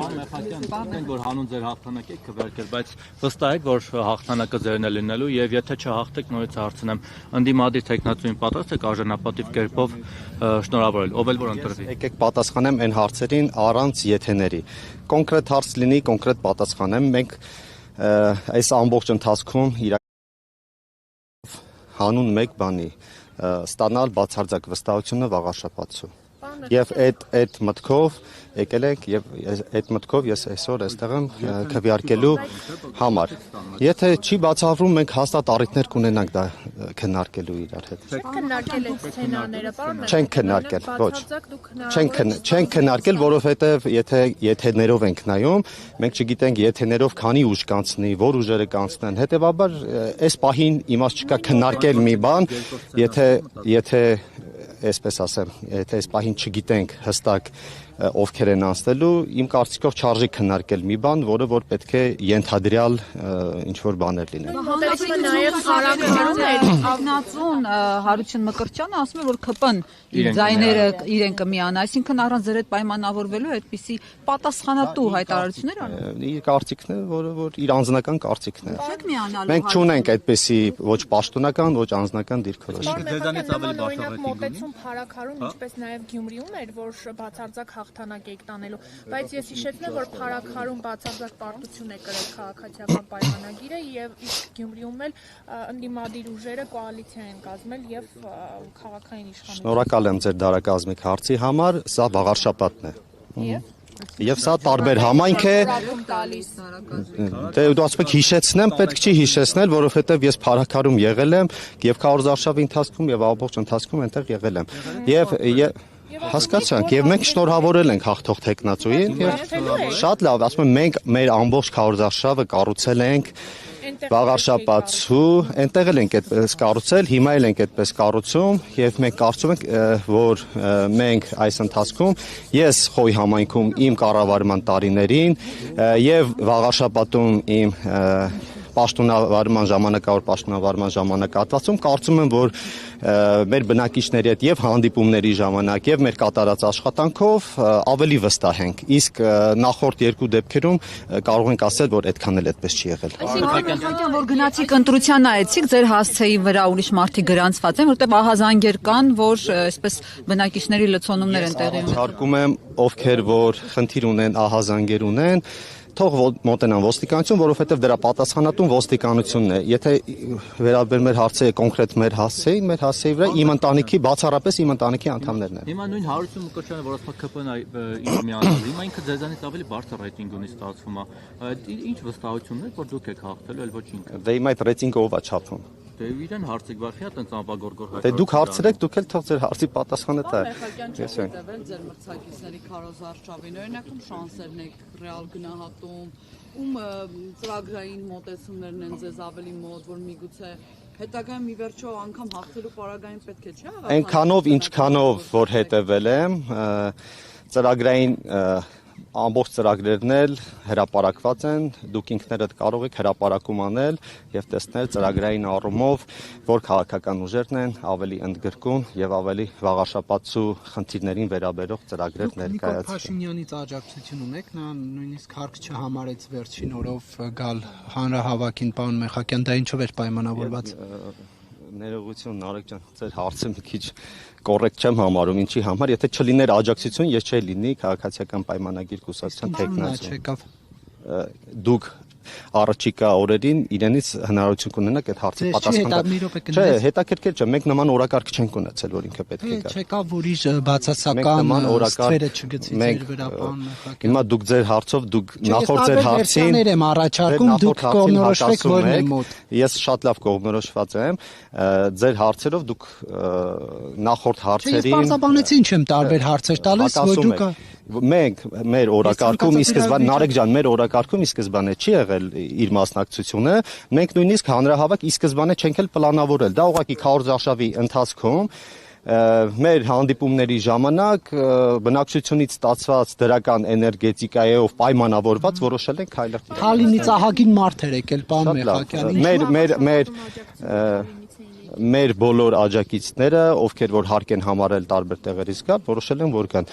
Մենք որ հանուն ձեր հաղթանակ եք քվերքել, բայց վստահ եք, որ հաղթանակը ձերն է լինելու եւ եթե չհաղթեք, նորից հարցնեմ, ընդդիմադիր տեխնացուին պատրաստ եք արժանապատիվ կերպով շնորհավորել, ով էլ որ ընտրվի։ Եկեք պատասխանեմ այն հարցերին առանց եթեների։ Կոնկրետ հարց լինի, կոնկրետ պատասխանեմ։ Մենք այս ամբողջ ընթացքում հանուն մեկ բանի ստանալ բացարձակ վստահությունը վաղաշաբաթցու։ Եվ այդ մտքով եկել ենք եւ այդ մտքով ես այսօր այստեղ եմ քվեարկելու համար։ Եթե չի բացառվում, մենք հաստատ առիթներ կունենանք դա քննարկելու իրար հետ։ Քննարկել եք սցենարները, պարոն։ Չենք քննարկել, ոչ։ Չենք քննարկել, որովհետեւ եթե եթեներով ենք նայում, մենք չգիտենք եթեներով քանի ուժ կանցնի, որ ուժերը կանցնեն։ Հետեւաբար այս պահին իմաստ չկա քննարկել մի բան, եթե այսպես ասեմ, եթե այս պահին չգիտենք հստակ ովքեր են անցնելու, իմ կարծիքով չարժի քննարկել մի բան, որը որ պետք է ենթադրյալ ինչ-որ բաներ լինեն։ Մոտեցումը նաև խարակարում էր Աղնածուն Հարություն Մկրտչյանը ասում է, որ ԿՊ-ն դիզայները իրեն կմիանա, այսինքն առանց ձեր հետ պայմանավորվելու այդպիսի պատասխանատու հայտարարություններ անում։ Իր կարծիքն է, որը որ իր անձնական կարծիքն է։ Չեք միանալու։ Մենք չունենք այդպիսի ոչ պաշտոնական, ոչ անձնական դիրքորոշում։ Ձեզանից ավելի բարձր մոտեցում Փարաքարում, ինչպես նաև Գյումրիում էր, որ բացարձակ հաղթանակ եք տանելու, բայց ես հիշեցնեմ, որ Փարաքարում բացարձակ պարտություն է կրել քաղաքացիական պայմանագիրը եւ իսկ Գյումրիում էլ ընդդիմադիր ուժերը կոալիցիա են կազմել եւ քաղաքային իշխանություն։ Շնորհակալ եմ ձեր դարակազմիկ հարցի համար, սա վաղարշաբաթն է։ Եվ սա տարբեր համայնք է։ Դե դու ասում եք հիշեցնեմ, պետք չի հիշեցնել, որովհետև ես Փարաքարում եղել եմ եւ քարոզարշավի ընթացքում եւ ամբողջ ընթացքում այնտեղ եղել եմ։ Եվ հասկացանք եւ մենք շնորհավորել ենք հաղթող տեխնացուին եւ շատ լավ, ասում եմ մենք մեր ամբողջ քարոզարշավը կառուցել ենք վաղարշաբաթցու, այնտեղ էլ ենք այդպես կառուցել, հիմա էլ ենք այդպես կառուցում եւ մենք կարծում ենք, որ մենք այս ընթացքում ես Խոյ համայնքում իմ կառավարման տարիներին եւ վաղարշաբաթում իմ պաշտոնավարման ժամանակահատվածում կարծում եմ, որ մեր բնակիչների հետ եւ հանդիպումների ժամանակ եւ մեր կատարած աշխատանքով ավելի վստահ ենք։ Իսկ նախորդ երկու դեպքերում կարող ենք ասել, որ այդքան էլ այդպես չի եղել։ Այսինքն որ գնացիք ընտրության նայեցիք, ձեր հասցեի վրա ուրիշ մարդիկ գրանցված են, որտեղ ահազանգեր կան, որ այսպես բնակիչների լցոնումներ են տեղի ունենում։ Հարկում եմ ովքեր որ խնդիր ունեն, ահազանգեր ունեն, թող մոտենան ոստիկանություն, որովհետև դրա պատասխանատուն ոստիկանությունն է։ Եթե վերաբերում մեր հարցերը կոնկրետ մեր հասցեի վրա իմ ընտանիքի բացառապես իմ ընտանիքի անդամներն են։ Հիմա նույն Հարություն Մկրտչյանը, որ ասում է ԿՊ-ն իր միանալ, հիմա ինքը ձեզանից ավելի բարձր ռեյտինգ ունի ստացվում է։ Ինչ վստահությունն է, որ դուք եք հաղթելու, այլ ոչ ինքը։ Դե հիմա այդ ռեյտինգը ով է չափում։ Դե իրեն հարցիկ վարխի է տենց անվագորգոր հայտ։ Դե դուք հարցրեք, դուք էլ թող ձեր հարցի պատասխանը տա։ Ես եմ տվել ձեր մրցակիցների քարոզարշավին, օրինակում շանսերն եք ռեալ գնահատում, ում ծրագրային մոտեցումներն են ձեզ ավելի մոտ, որ միգուցե հետագայում մի վերջո անգամ հաղթելու պարագային պետք է չէ։ Այնքանով ինչքանով որ հետևել եմ, ծրագրային ամբողջ ծրագրերն էլ հրապարակված են, դուք ինքներդ կարող եք հրապարակում անել եւ տեսնել ծրագրային առումով, որ քաղաքական ուժերն են ավելի ընդգրկուն եւ ավելի վաղաշաբաթցու խնդիրներին վերաբերող ծրագրեր ներկայացրել։ Նիկոլ Փաշինյանից աջակցություն ունեք, նա նույնիսկ հարկ չհամարեց վերջին օրով գալ հանրահավաքին, պարոն Մեխակյան, դա ինչով էր պայմանավորված։ Ներողություն, Նարեկ ջան, ձեր հարցը մի քիչ կոռեկտ չեմ համարում, ինչի համար, եթե չլիներ աջակցություն, ես չէի լինի քաղաքացիական պայմանագիր կուսակցության տեխնացու։ Դուք առաջիկա օրերին իրենից հնարավորություն կունենաք այդ հարցի պատասխանը։ Չէ, հետաքրքիր չէ, մենք նման օրակարգ չենք ունեցել, որ ինքը պետք է գա։ Չեկավ ուրիշ բացասական ստվերը չգծից իր վրա, պարոն Մեխակյան։ Հիմա դուք ձեր հարցով, դուք նախորդ ձեր հարցին եմ առաջարկում, դուք կողմնորոշվեք որն է մոտ։ Ես շատ լավ կողմնորոշված եմ, ձեր հարցերով դուք նախորդ հարցերին։ Ես պարզաբանեցի ինչ եմ տարբեր հարցեր տալիս, որ դուք մենք մեր օրակարգում ի սկզբանե Նարեկ ջան, մեր օրակարգում ի սկզբանե չի եղել իր մասնակցությունը, մենք նույնիսկ հանրահավաք ի սկզբանե չենք էլ պլանավորել, դա ուղղակի քարոզարշավի ընթացքում մեր հանդիպումների ժամանակ բնակչությունից ստացված դրական էներգետիկայով պայմանավորված որոշել ենք քայլել։ Թալինից ահագին մարդ էր եկել, պարոն Մեխակյան։ մեր բոլոր աջակիցները, ովքեր որ հարկ են համարել տարբեր տեղերից գալ, որոշել են որ գան։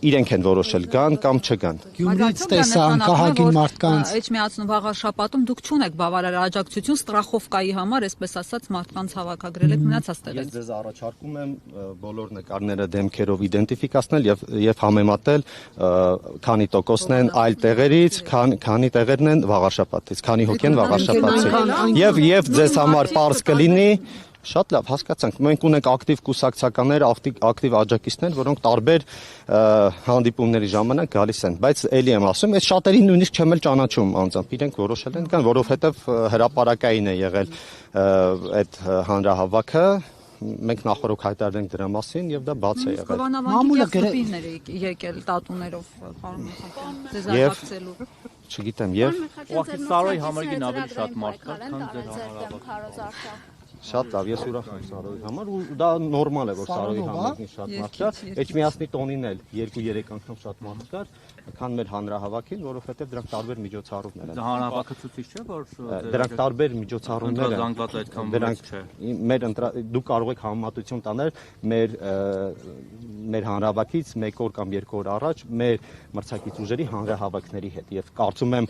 Իրենք են որոշել գան կամ չգան։ Գյումրիից տեսա անկահագին մարդկանց Էջմիածնու վաղ շաբաթում դուք չունեք բավարար աջակցություն ստրախովկայի համար, այսպես ասած, մարդկանց հավաքագրել եք մնացած Ես տեղից։ ձեզ առաջարկում եմ բոլոր նկարները դեմքերով իդենտիֆիկացնել եւ համեմատել քանի տոկոսն են այլ տեղերից, քանի տեղերն են վաղաշաբաթից, քանի հոգի են վաղաշաբաթից։ Եվ ձեզ համար པարզ կլինի Շատ լավ, հասկացանք։ Մենք ունենք ակտիվ կուսակցականներ, ակտիվ աջակիցներ, որոնք տարբեր հանդիպումների ժամանակ գալիս են, բայց էլի եմ ասում, այս շատերին նույնիսկ չեմ էլ ճանաչում անձամբ, իրենք որոշել են կան, որովհետև հրապարակային է եղել այդ հանրահավաքը, մենք նախորդ հայտարարենք դրա մասին եւ դա բաց է եղել։ Մամուլը գրպիններ եկել տատուներով ձեզ աջակցելու։ Չգիտեմ, եւ Ուղղակի Սարոյի համերգին ավելի շատ մարդ կար, քան ձեր հանրահավաքը։ Շատ լավ, ես ուրախ եմ Սարոյի համար ու դա նորմալ է որ Սարոյի համերգին շատ մարդ կար։ Էջմիածնի տոնին էլ 2-3 անգամ շատ մարդ կար, քան մեր հանրահավաքին, որովհետեւ դրանք տարբեր միջոցառումներ են։ Հանրահավաքը ցույց չէ, որ Դրանք տարբեր միջոցառումներ են։ Զանգված այդքան մեծ չէ։ Դուք կարող եք համեմատություն տանել մեր հանրահավաքից 1 օր կամ 2 օր առաջ մեր մրցակից ուժերի հանրահավաքների հետ եւ կարծում եմ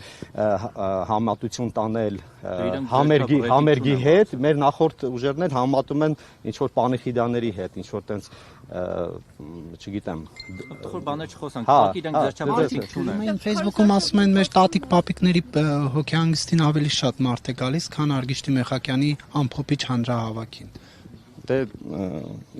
համեմատություն տանել համերգի հետ մեր նախորդ ուժերն էլ համատում են ինչ որ պանիխիդաների հետ, ինչ որ տենց չգիտեմ, խոր բաներ չխոսանք, ուղղակի դրանք ձերչափարինք չունեն։ Մենք Facebook-ում ասում են մեր տատիկ պապիկների հոգեհանգստին ավելի շատ մարդ է գալիս, քան Արգիշտի Մեխակյանի ամփոփիչ հանրահավաքին։ Դե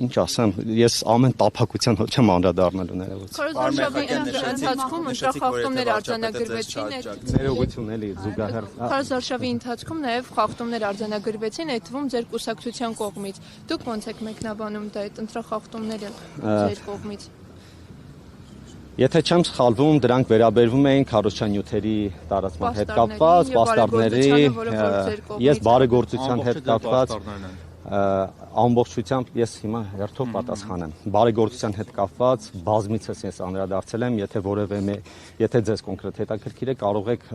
ինչ ասեմ, ես ամեն տափակության չեմ անդրադառնալու ներողություն։ Քարոզարշավի ընթացքում ընտրախախտումներ արձանագրվեցին, Ներողություն էլի զուգահեռ։ Քարոզարշավի ընթացքում նաև խախտումներ արձանագրվեցին, այդ թվում ձեր կուսակցության կողմից։ Դուք ո՞նց եք մեկնաբանում դա այդ ընտրախախտումները ձեր կողմից։ Եթե չեմ սխալվում, դրանք վերաբերվում էին քարոզչանյութերի տարածման հետ կապված, պաստառների, ես բարեգործության հետ կապված ամբողջությամբ ես հիմա հերթով պատասխանեմ։ Բարեգործության հետ կապված բազմիցս ես անդրադարձել եմ, եթե ձեզ կոնկրետ հետաքրքիր է, կարող եք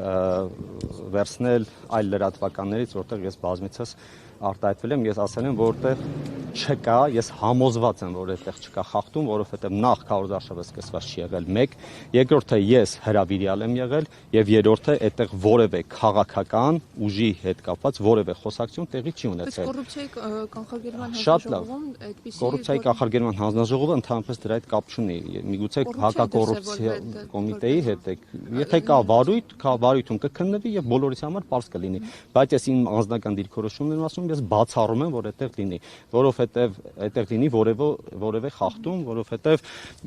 վերցնել այլ լրատվականներից, որտեղ ես բազմիցս արտահայտվել եմ, ես ասել եմ, որտեղ չկա, ես համոզված եմ, որ այդտեղ չկա խախտում, որովհետև նախ քարոզարշավը սկսված չի եղել 1, երկրորդը ես հրավիրյալ եմ եղել եւ երրորդը այդտեղ որևէ քաղաքական ուժի հետ կապված որևէ խոսակցություն տեղի չի ունեցել։ Կոռուպցիայի կանխարգելման հանձնաժողովում այդպիսի կոռուպցիայի կանխարգելման հանձնաժողովը ընդհանրապես դրա հետ կապ չունի։ Միգուցե հակակոռուպցիա կոմիտեի հետ է։ Եթե կա վարույթ, վարույթում կքննվի եւ բոլորիս համար པարզ կլինի։ Բայց ես իմ անձնական դիրքորոշումն եմ ասում, ես բացառում եմ, որ այդտեղ լինի, որովհետեւ այդտեղ լինի որևէ խախտում, որովհետեւ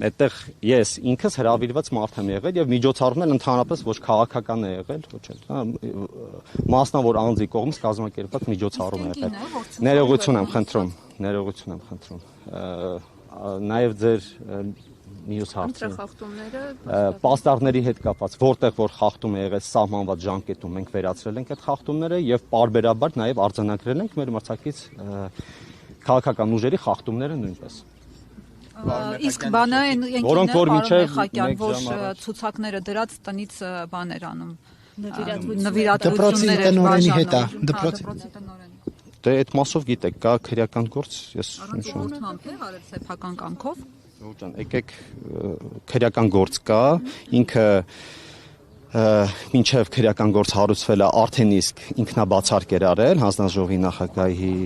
այդտեղ ես ինքս հրավիրված մարդ եմ եղել եւ միջոցառումն ընդհանրապես ոչ քաղաքական է եղել, ոչ էլ, մասնավոր անձի կողմից կազմակերպված միջոցառում է եղել։ Ներողություն եմ խնդրում։ Նաեւ ձեր մյուս հարցը պաստառների հետ կապված, որտեղ որ խախտում է եղել սահմանված ժամկետում, մենք վերացրել ենք այդ խախտումները եւ պարբերաբար նաեւ արձանագրել ենք մեր մրցակից քաղաքական ուժերի խախտումները նույնպես։ Իսկ բանը այն ընկերները Մեխակյան, որ ցուցակները դրած տնից բաներ անում նվիրատվություններ տնօրենի հետ է, Դե այդ մասով գիտեք, կա քրեական գործ, ես Առանց է արել սեփական կանքով։ Ջան, եկեք քրեական գործ կա, ինքը մինչև քրեական գործ հարուցվելը արդեն իսկ ինքնաբացարկ էր արել հանձնաժողովի նախագահի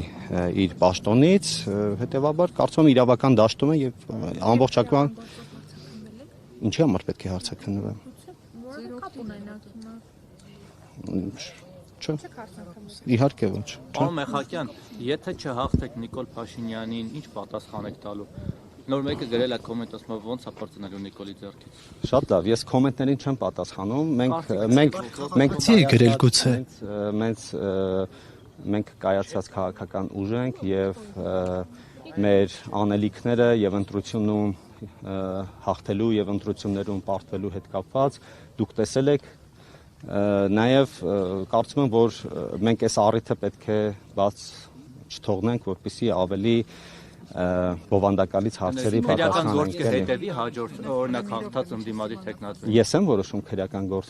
իր պաշտոնից, հետեւաբար կարծում եմ իրավական դաշտում է եւ ամբողջական ինչի համար պետք է հարցաքննվեմ։ Չէ։ Իհարկե ոչ։ Պարոն Մեխակյան, եթե չհաղթեք Նիկոլ Փաշինյանին, ինչ պատասխան եք տալու։ Նոր մեկը գրել է կոմենտ ասում ոնց է բարձրանալու Նիկոլի ձեռքից։ Շատ լավ, ես կոմենտներին չեմ պատասխանում։ Մենք գրել գուցե։ Մենք կայացած քաղաքական ուժ ենք եւ մեր անելիքները եւ ընտրությունում հաղթելու եւ ընտրություններում պարտվելու հետ կապված դուք տեսել եք նաեւ կարծում եմ որ մենք այս առիթը պետք է բաց չթողնենք որպեսզի ավելի բովանդակալից հարցերի քրեական գործ պատասխան կհետևի հաջորդ օրինակ հաղթած ընդդիմադիր տեխնատվին։ Ես եմ որոշում քրեական գործ։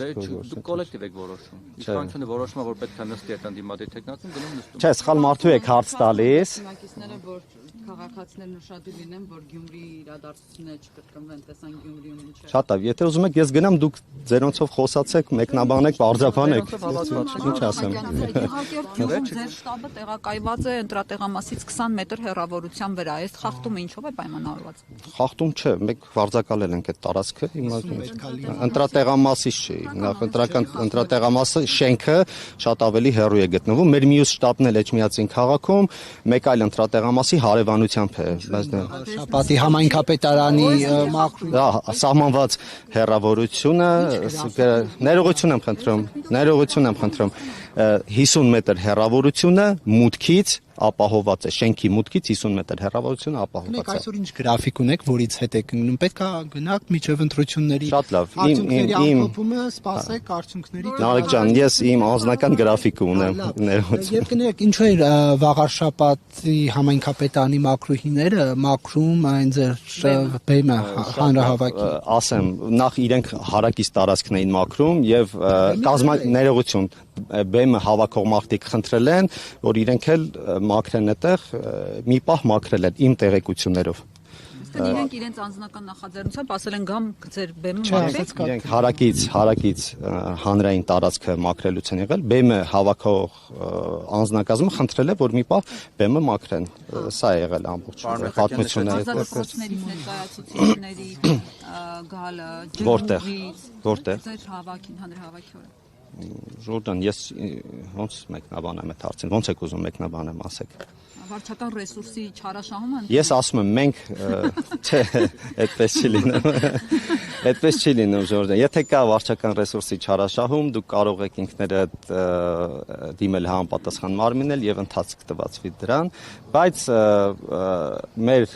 Դու կոլեկտիվ եք որոշում։ Իշխանությունը որոշում է, որ պետք է նստի այդ ընդդիմադիր տեխնատվին, գնում նստում։ Չէ, սխալ մարդու եք հարց տալիս։ Թիմակիցները որ քաղաքացիներն ուշադիր լինեն, որ Գյումրի իրադարձությունները չկրկնվեն, տեսան Գյումրիում ինչ է։ Շատ լավ, եթե ուզում եք ես գնամ, դուք ձերոնցով խոսացեք, մեկնաբանեք, բարձրաբանեք։ Ինչ ասեմ։ Գյուղում ձեր շտաբը տեղակայված է ընտրատեղամասից 20 մետր հեռավորության վրա։ Այս խախտումը ինչով է պայմանավորված։ Խախտում չէ, մեկ վարձակալել ենք այդ տարածքը, հիմա ընտրատեղամասից չի, նախ ընտրատեղամասը շենքը շատ ավելի հեռու է գտնվում, մեր մյուս շտաբն էլ Էջմիածին քաղաքում, մեկ այլ ընտրատեղամասի հարևանությամբ է, բայց դա Շապատի համայնքապետարանի սահմանված հեռավորությունը, ներողություն եմ խնդրում, 50 մետր հեռավորությունը մուտքից ապահոված է, շենքի մուտքից 50 մետր հեռավորությունը ապահոված է։ Այսօր ինչ գրաֆիկ ունեք, որից հետ եք ընկնում, պետք է գնաք միջև ընտրությունների։ Շատ լավ, ամփոփումը սպասեք արդյունքների։ Նարեկ ջան, ես իմ անձնական գրաֆիկը ունեմ։ Եվ կներեք, ինչու է Վաղարշապատի համայնքապետարանի մակրուհիները մակրում այն ձեր բեմը հանրահավաքի։ Ասեմ, նախ իրենք հարակից տարածքն էին մակրում եւ ներողություն բեմը հավաքող մարդիկ խնդրել են, որ իրենք էլ մաքրեն այդտեղ, մի պահ մաքրել են իմ տեղեկություններով։ Այստեղ իրենք իրենց անձնական նախաձեռնությամբ ասել են գամ ձեր բեմը մաքրեք։ Իրենք հարակից հանրային տարածքը մաքրելուց են եղել, բեմը հավաքող անձնակազմը խնդրել է, որ մի պահ բեմը մաքրեն։ Սա է եղել ամբողջ պատմությունը։ Ներկայացուցիչների գալը Որտեղ ձեր հավաքին հանրահավաքի օրը։ Ժորդան, ես ոնց մեկնաբանեմ այդ հարցին, ոնց եք ուզում մեկնաբանեմ, ասեք։ Վարչական ռեսուրսի չարաշահումը։ Ես ասում եմ, մենք չէ, այդպես չի լինում։ Այդպես չի լինում, Ժորդան։ Եթե կա վարչական ռեսուրսի չարաշահում, դուք կարող եք ինքներդ դիմել համապատասխան մարմինել եւ ընթացք տվացվի դրան, բայց մեր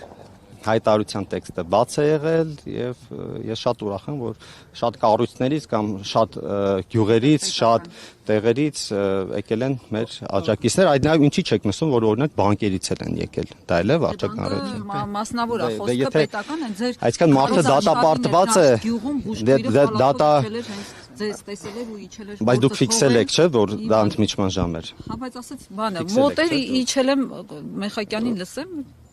հայտարարության տեքստը բաց է եղել եւ ես շատ ուրախ եմ, որ շատ կառույցներից կամ շատ գյուղերից, շատ տեղերից եկել են մեր աջակիցներ, այդ նաեւ ինչի՞ չեք նշում, որ օրինակ բանկերից են եկել։ Դա էլ է վարչական առողջություն։ Մասնավոր է, խոսքը պետական է, ձեր այսքան մարդը դատապարտված է։ Ձեզ տեսել էր ու իջել էր։ Բայց դուք ֆիքսել եք, չէ՞, որ դա ընդմիջման ժամ էր։ Հա, բայց ասած բանը, մոտեր իջել եմ Մեխակյանին լսեմ։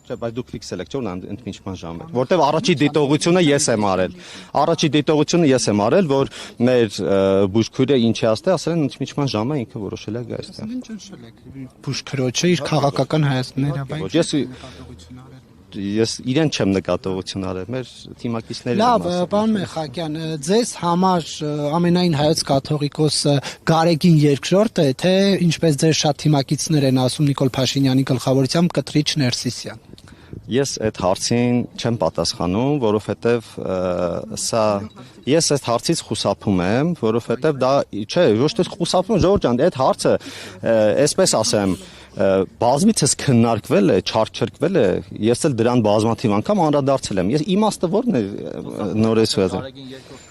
Չէ, բայց դուք ֆիքսել եք, չէ՞, որ ընդմիջման ժամ էր։ Որտեվ առաջի դիտողությունը ես եմ արել։ Առաջի դիտողությունը ես եմ արել, որ մեր բուժքույրը ինչ է ասել, ասել են ընդմիջման ժամը ինքը որոշել է գա այստեղ։ Ինչ նշել եք։ Բուժքրոջը իր քաղաքական հայացքները, բայց ես իրեն չեմ նկատողություն արել, մեր թիմակիցները։ Լավ, պարոն Մեխակյան, ձեզ համար ամենայն հայոց կաթողիկոսը Գարեգին երկրորդ է, թե ինչպես ձեր շատ թիմակիցներ են ասում Նիկոլ Փաշինյանի գլխավորությամբ Կտրիչ Ներսիսյան։ Ես այդ հարցին չեմ պատասխանում, որովհետև ես այդ հարցից խուսափում եմ, որովհետև դա չէ, ոչ թե խուսափում, Ժորժ ջան, այդ հարցը, այսպես ասեմ, բազմիցս քննարկվել է, չարչրկվել է, ես էլ դրան բազմաթիվ անգամ անդրադարձել եմ։ Ես իմաստը ո՞րն է նորից ասել։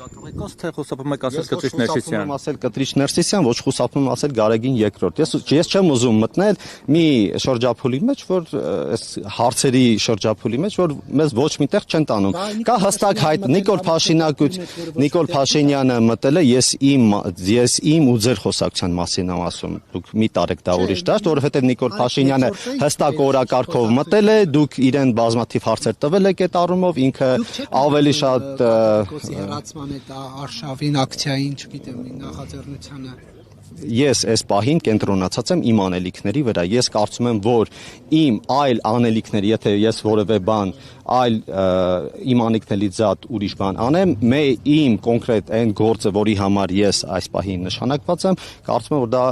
Կոս թե խուսափում եք ասել Կտրիչ Ներսիսյան։ Ասել Կտրիչ Ներսիսյան, ոչ խուսափում ասել Գարեգին երկրորդ։ Ես չեմ ուզում մտնել մի շրջափուլի մեջ, որ այս հարցերի շրջափուլի մեջ, որ մեզ ոչ միտեղ չեն տանում։ Կա հստակ հայտ Նիկոլ Փաշինյանը մտել է, ես իմ ու ձեր խոսակցության մասին եմ ասում։ Դուք մի տարեք դա ուրիշ դաշտ, որովհետև Նիկոլ Փաշինյանը հստակ օրակարգով մտել է, դուք իրեն բազմաթիվ հարցեր տվել եք այդ առումով, ինքը ավելի շատ Արշավին, ակցիային, չգիտեմ, նախաձեռնությանը։ Ես այս պահին կենտրոնացած եմ իմ անելիքների վրա։ Ես կարծում եմ, որ իմ այլ անելիքներ, եթե ես որևէ բան այլ իմ անելիքներից զատ ուրիշ բան անեմ, իմ կոնկրետ այն գործը, որի համար ես այս պահին նշանակված եմ, կարծում եմ, որ դա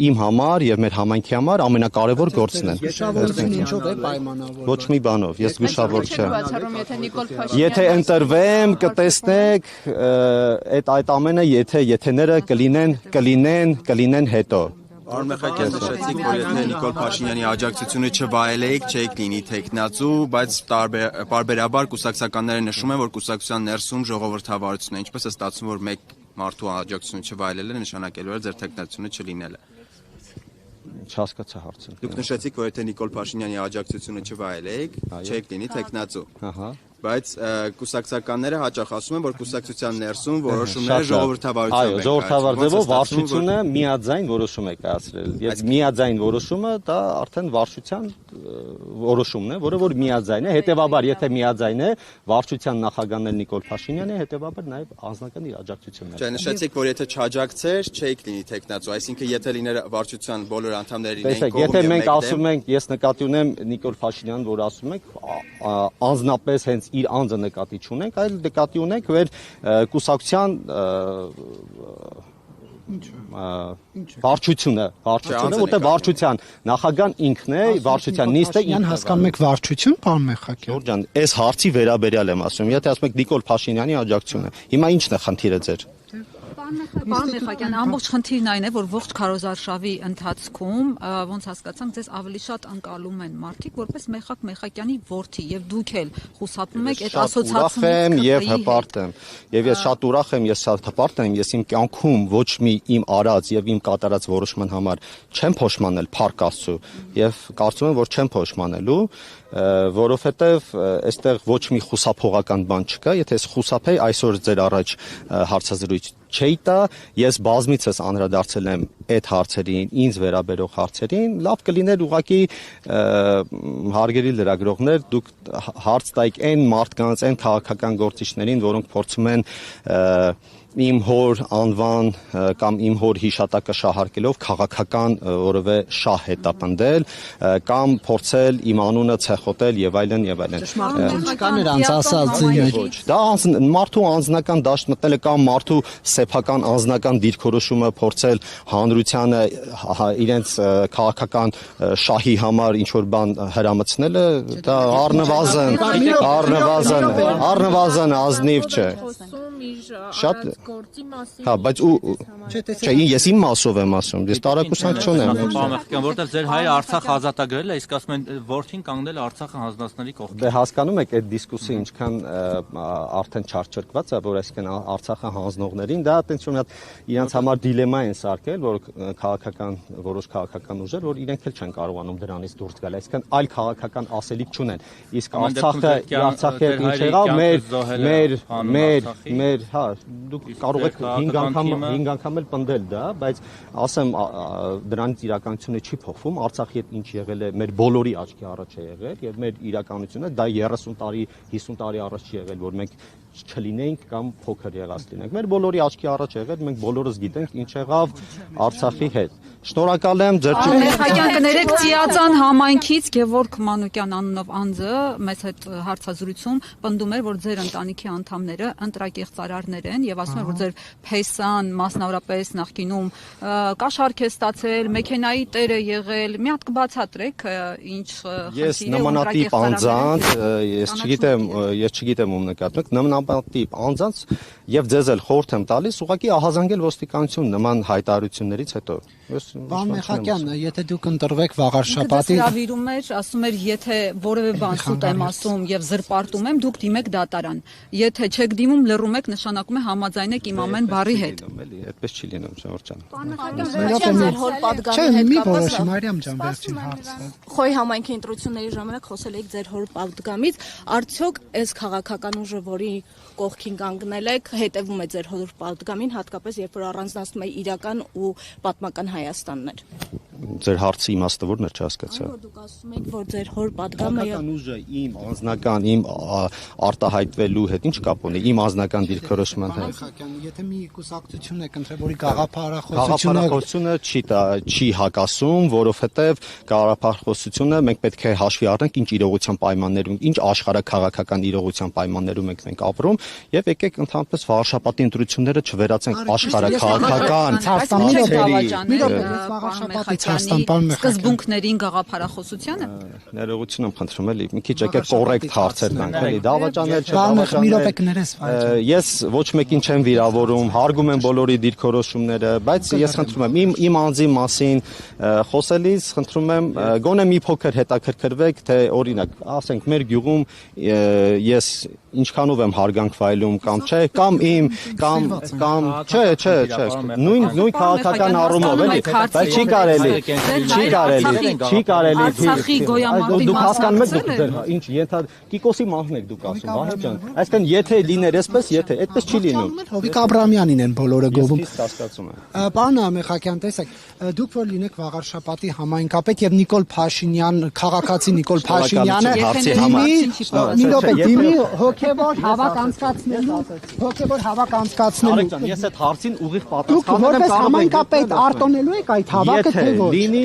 իմ համար եւ մեր համայնքի համար ամենակարևոր գործն է։ Գուշավորությունը ինչով է պայմանավորված։ Ոչ մի բանով, ես գուշավոր չեմ։ Եթե ընտրվեմ, կտեսնեք այդ ամենը, եթե եթեները կլինեն հետո։ Պարոն Մեխակյան, նշեցիք, որ եթե Նիկոլ Փաշինյանի աջակցությունը չվայելեիք, չէիք լինի թեկնածու, բայց պարբերաբար կուսակցականները նշում են, որ կուսակցության ներսում ժողովրդավարություն է։ Ինչպես է ստացվում, որ մեկ մարդու աջակցությունը չվայելելը նշանակելու է ձեր թեկնածությունը չլինելը։ Չհասկացա հարցը։ Դուք նշեցիք, որ եթե Նիկոլ Փաշինյանի աջակցությունը չվայելեիք, չեք լինի տեխնացու։ Ահա։ Բայց կուսակցականները հաճախ ասում են, որ կուսակցության ներսում որոշումները ժողովրդավարությամբ են։ Այո, ժողովրդավար ձևով վարչությունը միաձայն որոշում է կայացրել։ Եվ միաձայն որոշումը դա արդեն վարչության որոշումն է, որը որ միաձայն է, հետեւաբար եթե միաձայն է վարչության նախագահն էլ Նիկոլ Փաշինյանն է, հետեւաբար նաև անձնական իր աջակցությունն է։ Չէ, նշեցիք, որ եթե չաջակցեր, չէիք լինի տեխնացու, այսինքն եթե լիներ վարչության բոլոր անդամները լինեին կողմ։ Եթե մենք ասում ենք, ես նկատի ունեմ Նիկոլ Փաշինյանն, որ ասում ենք անձնապես հենց իր անձը նկատի չունենք, այլ նկատի ունենք որ կուսակցության վարչությունը, որտեղ վարչության նախագահան ինքն է, վարչության նիստը ինքն է։ Հասկանում եք վարչություն, պարոն Մեխակյան։ Ժորժ ջան, այս հարցի վերաբերյալ եմ ասում։ Եթե ասում եք Նիկոլ Փաշինյանի աջակցությունը, հիմա ի՞նչն է խնդիրը ձեր։ Պարոն Մեխակյան, ամբողջ խնդիրն այն է, որ ողջ քարոզարշավի ընթացքում ոնց հասկացանք, ձեզ ավելի շատ անցալում են մարդիկ որպես Մեխակ Մեխակյանի որդի եւ դուք էլ խուսափում եք այդ ասոցիացիոն եւ հպարտ եմ։ Եվ ես շատ ուրախ եմ, ես շատ հպարտ եմ, ես իմ կյանքում ոչ մի իմ արած եւ իմ կատարած որոշման համար չեմ փոշմանել Փառք Աստծո եւ կարծում եմ, որ չեմ փոշմանելու, որովհետեւ այստեղ ոչ մի խուսափողական բան չկա, եթե ես խուսափեի այսօր ձեր առաջ հարցազրույց չէի տա, ես բազմիցս անդրադարձել եմ այդ հարցերին, ինձ վերաբերող հարցերին, լավ կլիներ ուղղակի հարգելի լրագրողներ, դուք հարց տայիք այն մարդկանց, այն քաղաքական գործիչներին, որոնք փորձում են իմ հոր անվան կամ իմ հոր հիշատակը շահարկելով քաղաքական որևէ շահ հետապնդել կամ փորձել իմ անունը ցեխոտել եւ այլն եւ այլն։ Չկան նրանց ասածի մեջ։ Դա մարդու անձնական դաշտ մտնելը կամ մարդու սեփական անձնական դիրքորոշումը փորձել հանրությանը իրենց քաղաքական շահի համար ինչ որ բան հրամցնելը դա առնվազն ազնիվ չէ։ Շատ գործի մասին։ Հա, բայց չէ, ես իմ մասով եմ ասում, ես տարակուսանք չունեմ։ Պարոն, որտեղ ձեր հայրը Արցախը ազատագրել է, իսկ ասում են որդին կանգնել Արցախը հանձնածների կողքին։ Դե հասկանում եք այդ դիսկուսը ինչքան արդեն չարչրկված է, որ այսինքն Արցախը հանձնողներին դա այտենց մի հատ իրանց համար դիլեմա են սարքել, որ որոշ քաղաքական ուժեր, որ իրենք էլ չեն կարողանում դրանից դուրս գալ, այսինքն այլ քաղաքական ասելիք չունեն։ Իսկ Արցախը ինչ եղավ, մեր, հա, դուք կարող եք 5 անգամ էլ պնդել դա, բայց ասեմ դրանից իրականությունը չի փոխվում, Արցախի հետ ինչ եղել է, մեր բոլորի աչքի առաջ է եղել եւ մեր իրականությունը դա 30 տարի, 50 տարի առաջ չի եղել, որ մենք չլինենք կամ փոքր եղած լինենք։ Մեր բոլորի աչքի առաջ եղել, մենք բոլորս գիտենք ինչ եղավ Արցախի հետ։ Շնորհակալ եմ ձեր Մեխակյան կներեք Ծիածան համայնքից Գևորգ Մանուկյան անունով անձը մեծ հետ հարցազրույցում պնդում էր, որ ձեր ընտանիքի անդամները ընտրակեղծարարներ են եւ ասում էր, որ ձեր փեսան մասնավորապես նախկինում կաշառք է ստացել, մեքենայի տեր է եղել, մի հատ կբացատրեք ինչ ես նմանատիպ անձանց, ես չգիտեմ ում նկատում եք, նմանատիպ անձանց եւ ձեզ էլ խորհուրդ եմ տալիս ուղղակի ահազանգել ոստիկանություն նման հայտարարություններից հետո։ Պարոն Մեխակյան, եթե դուք ընտրվեք վաղար շաբաթի հրավիրում էր, ասում էր, եթե որևէ բան սուտ եմ ասում եւ զրպարտում եմ, դուք դիմեք դատարան։ Եթե չեք դիմում, լռում եք, նշանակում է համաձայն եք իմ ամեն բառի հետ։ Այդպես չի լինում, Ժորժ ջան։ Ձեր հոր պատգամի հետ կապված Մարիամ ջան, վերջին հարցը։ Խոյ համայնքի ընտրությունների ժամանակ խոսել եք ձեր հոր պատգամից, արդյոք այս քաղաքական ուժը, որի կողքին կանգնել եք, հետևում է ձեր հոր պատգամին, հատկապես երբ որ առանձնացնում է իրական ու պատմական Հայաստաններ։ Ձեր հարցի իմաստը ո՞րն է, չհասկացա։ Դուք ասում եք, որ ձեր հոր պատգամը ուժը իմ անձնական, իմ արտահայտվելու հետ ինչ կապ ունի, իմ անձնական դիրքորոշման հետ։ Եթե մի կուսակցություն եք ընտրել, որի գաղափարախոսությունը չի հակասում, որովհետև գաղափարախոսությունը մենք պետք է հաշվի առնենք ինչ իրողության պայմաններում, ինչ աշխարհաքաղաքական իրողության պայմաններում ենք ապրում, եւ եկեք ընդհանրապես վարշապատի ընտրությունները չվերածենք աշխարհաքաղաքական սկզբունքներին գաղափարախոսությանը։ Ներողություն եմ խնդրում էլի, մի քիչ եկեք կոռեկտ հարցեր տանք, էլի, դավաճանել չէ։ Ես ոչ մեկին չեմ վիրավորում, հարգում եմ բոլորի դիրքորոշումները, բայց ես խնդրում եմ իմ անձի մասին խոսելիս խնդրում եմ գոնե մի փոքր հետաքրքրվեք, թե օրինակ, ասենք մեր գյուղում ես ինչքանով եմ հարգանք վայելում կամ չէ, կամ իմ, կամ չէ, նույն քաղաքական առումով էլի, բայց չի կարելի։ Արցախի գոյամարտի Դուք հասկանում եք դուք ինչ Կիկոսի մահն եք դուք ասում, Վահե ջան։ Այսինքն եթե լիներ այսպես, եթե այդպես չի լինում։ Հովիկ Աբրամյանին են բոլորը գովում։ Իսկ հասկացում եմ։ Պարոն Մեխակյան, տեսեք, դուք որ լինեք Վաղարշապատի համայնքապետ եւ Նիկոլ Փաշինյան, քաղաքացի Նիկոլ Փաշինյանը դիմի հոգեվոր հավաք անցկացնելու։ Ես այդ հարցին ուղիղ Դուք պատասխանել եմ, որպես կարող եք համայնքապետ արտոնելու եք այդ հավաքը թե ոչ։ լինի,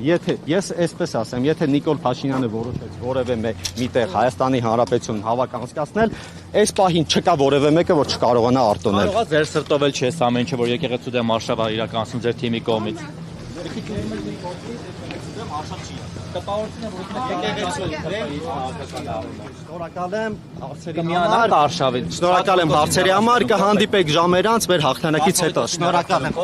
եթե ես այսպես ասեմ, եթե Նիկոլ Փաշինյանը որոշեց որևէ միտեղ Հայաստանի Հանրապետություն հավաք անցկացնել, այս պահին չկա որևէ մեկը, որ չկարողանա արտոնել։ Կարողա ձեր սրտով էլ չես ամեն ինչը, որ եկեղեցու դեմ արշավ իրականացնում ձեր թիմի կողմից։ Շնորհակալ եմ հարցերի համար, կհանդիպեք ժամեր անց մեր հաղթանակից հետո։ Շնորհակալ եմ։